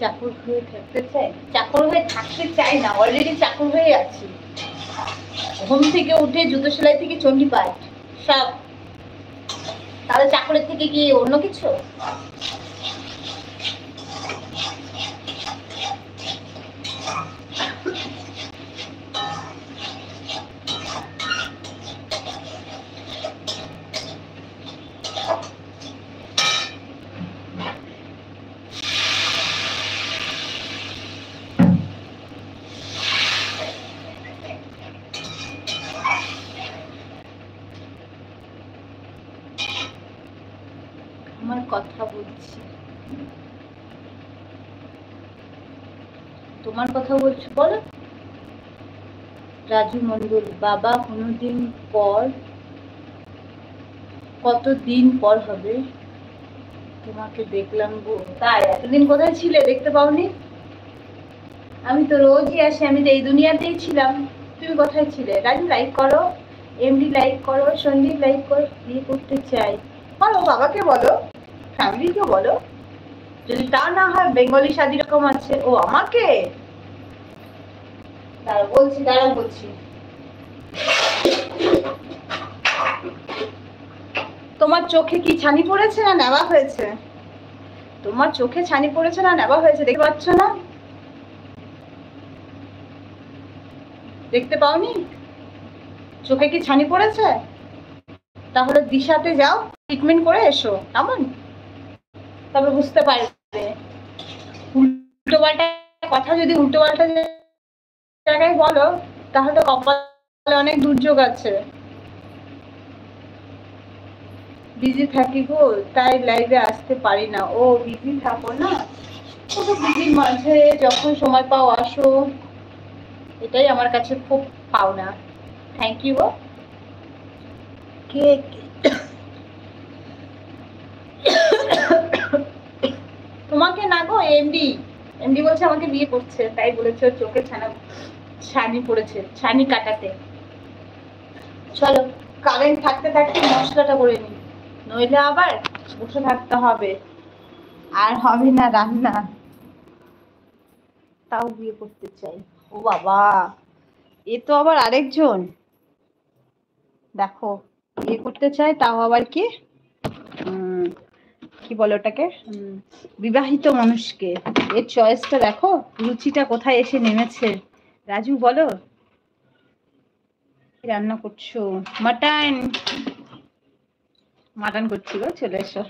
চাকর হয়ে থাকতে চাই? চাকর হয়ে থাকতে চাই না, অলরেডি চাকর হয়ে আছি। ঘুম থেকে উঠে জুতো সেলাই থেকে চণ্ডী পাঠ সব। তাহলে চাকরের থেকে কি অন্য কিছু? আমার কথা বলছি, তোমার কথা বলছো, বলো। রাজু মন্ডল, বাবা কোনোদিন পর, কতদিন পর হবে তোমাকে দেখলাম গো। তাই এতদিন কোথায় ছিলে, দেখতে পাওনি? আমি তো রোজই আসি, আমি তো এই দুনিয়াতেই ছিলাম। তুমি কোথায় ছিলে? রাজু লাইক করো, এমডি লাইক করো, সন্দীপ লাইক করো। বিয়ে করতে চাই বলো, বাবাকে বলো, ফ্যামিলিকে বলো। যদি তা না হয় বেঙ্গলি শাদি রকম আছে। ও আমাকে দাঁড়াও বলছি, দাঁড়াও বলছি। তোমার চোখে কি ছানি পড়েছে না নেওয়া হয়েছে? তোমার চোখে ছানি পড়েছে না নেওয়া হয়েছে, দেখতে পাচ্ছ না? দেখতে পাওনি? চোখে কি ছানি পড়েছে? তাহলে দিশাতে যাও, ট্রিটমেন্ট করে এসো, কেমন? তবে বুঝতে পারবে। উল্টো পাল্টা কথা যদি উল্টো পাল্টা জায়গায় বলো, তাহলে কপালে অনেক দুর্যোগ আছে। বিজি থাকি গো, তাই লাইভে আসতে পারি না। ও বিজি থাকো না, তো বিজির মাঝে যখন সময় পাও আসো, এটাই আমার কাছে খুব পাওনা। Thank you go. কে তোমাকে না গো, এমডি। এমডি বলছে আমাকে বিয়ে করছে, তাই বলেছে চোখে ছানি পড়েছে, ছানি কাটাতে। চলো, কারেন্ট থাকতে থাকতে মশলাটা করে নি, নইলে আবার বসে থাকতে হবে, আর হবে না রান্না। তাও বিয়ে করতে চাই। ও বাবা, এ তো আবার আরেকজন। দেখো, বিয়ে করতে চাই, তাও আবার কি কি বলে ওটাকে, বিবাহিত মানুষকে। এর চয়েসটা দেখো, রুচিটা কোথায় এসে নেমেছে। রাজু বলো, কি রান্না করছো? মাটন। মাটন করছি গো, চলে এসো।